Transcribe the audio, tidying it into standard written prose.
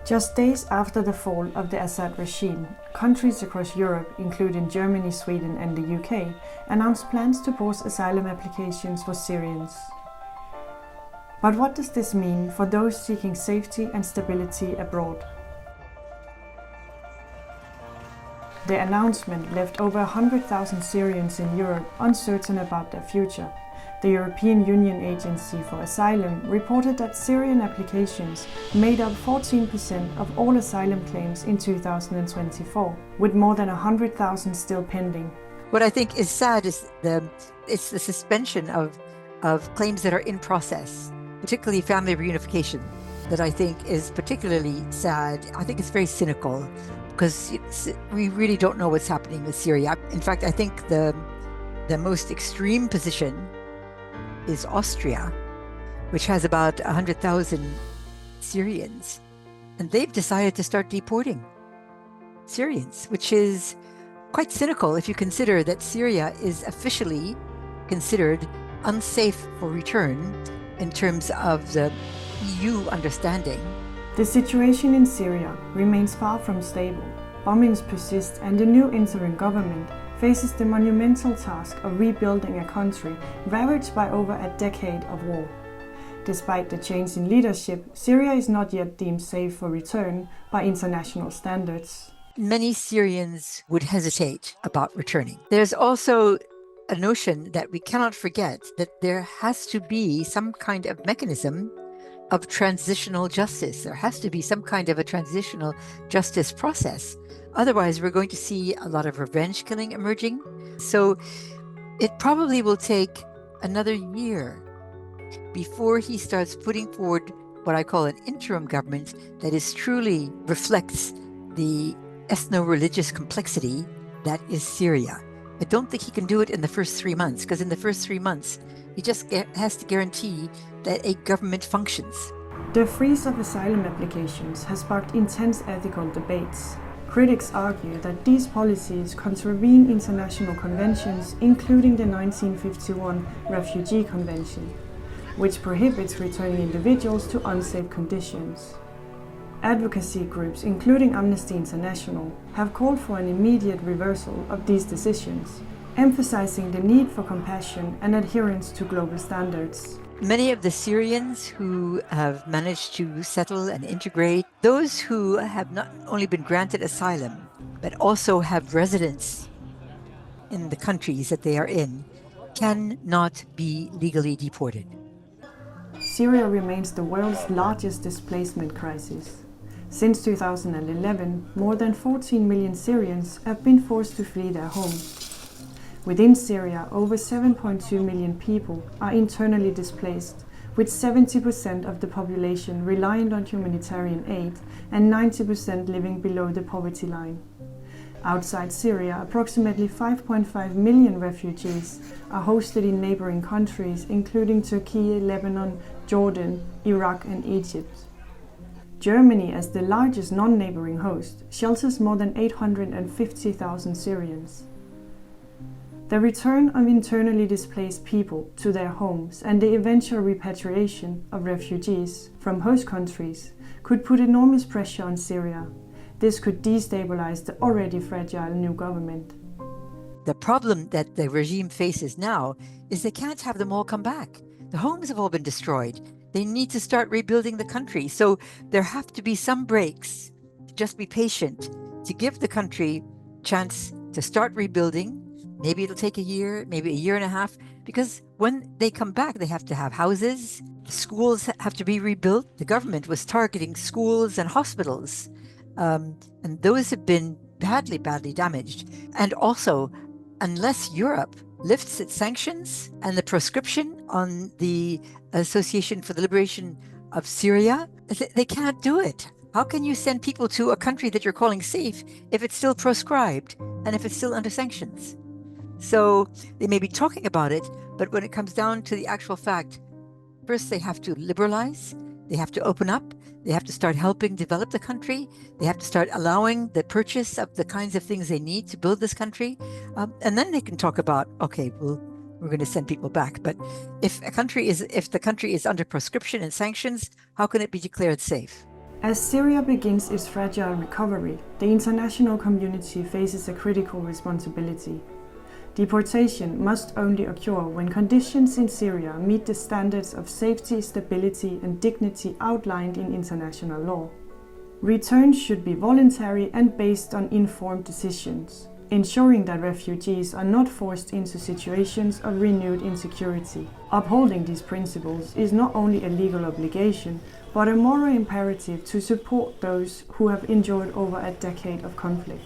Just days after the fall of the Assad regime, countries across Europe, including Germany, Sweden and the UK, announced plans to pause asylum applications for Syrians. But what does this mean for those seeking safety and stability abroad? The announcement left over 100,000 Syrians in Europe uncertain about their future. The European Union Agency for Asylum reported that Syrian applications made up 14% of all asylum claims in 2024, with more than 100,000 still pending. What I think is sad is the suspension of claims that are in process, particularly family reunification, that I think is particularly sad. I think it's very cynical because we really don't know what's happening with Syria. In fact, I think the most extreme position is Austria, which has about 100,000 Syrians, and they've decided to start deporting Syrians, which is quite cynical if you consider that Syria is officially considered unsafe for return in terms of the EU understanding. The situation in Syria remains far from stable. Bombings persist and the new interim government faces the monumental task of rebuilding a country ravaged by over a decade of war. Despite the change in leadership, Syria is not yet deemed safe for return by international standards. Many Syrians would hesitate about returning. There's also a notion that we cannot forget that there has to be some kind of mechanism of transitional justice. There has to be some kind of a transitional justice process. Otherwise, we're going to see a lot of revenge killing emerging. So it probably will take another year before he starts putting forward what I call an interim government that is truly reflects the ethno-religious complexity that is Syria. I don't think he can do it in the first 3 months, because in the first 3 months, he just has to guarantee that a government functions. The freeze of asylum applications has sparked intense ethical debates. Critics argue that these policies contravene international conventions, including the 1951 Refugee Convention, which prohibits returning individuals to unsafe conditions. Advocacy groups, including Amnesty International, have called for an immediate reversal of these decisions, emphasizing the need for compassion and adherence to global standards. Many of the Syrians who have managed to settle and integrate, those who have not only been granted asylum, but also have residence in the countries that they are in, cannot be legally deported. Syria remains the world's largest displacement crisis. Since 2011, more than 14 million Syrians have been forced to flee their homes. Within Syria, over 7.2 million people are internally displaced, with 70% of the population reliant on humanitarian aid and 90% living below the poverty line. Outside Syria, approximately 5.5 million refugees are hosted in neighboring countries, including Turkey, Lebanon, Jordan, Iraq and Egypt. Germany, as the largest non-neighboring host, shelters more than 850,000 Syrians. The return of internally displaced people to their homes and the eventual repatriation of refugees from host countries could put enormous pressure on Syria. This could destabilize the already fragile new government. The problem that the regime faces now is they can't have them all come back. The homes have all been destroyed. They need to start rebuilding the country. So there have to be some breaks. Just be patient to give the country a chance to start rebuilding. Maybe it'll take a year, maybe a year and a half, because when they come back, they have to have houses, schools have to be rebuilt. The government was targeting schools and hospitals, and those have been badly damaged. And also, unless Europe lifts its sanctions and the proscription on the Association for the Liberation of Syria, they can't do it. How can you send people to a country that you're calling safe if it's still proscribed and if it's still under sanctions? So they may be talking about it, but when it comes down to the actual fact, first they have to liberalize, they have to open up, they have to start helping develop the country, they have to start allowing the purchase of the kinds of things they need to build this country, and then they can talk about, okay, we're going to send people back. But if the country is under proscription and sanctions, how can it be declared safe? As Syria begins its fragile recovery, the international community faces a critical responsibility. Deportation must only occur when conditions in Syria meet the standards of safety, stability, and dignity outlined in international law. Return should be voluntary and based on informed decisions, ensuring that refugees are not forced into situations of renewed insecurity. Upholding these principles is not only a legal obligation, but a moral imperative to support those who have endured over a decade of conflict.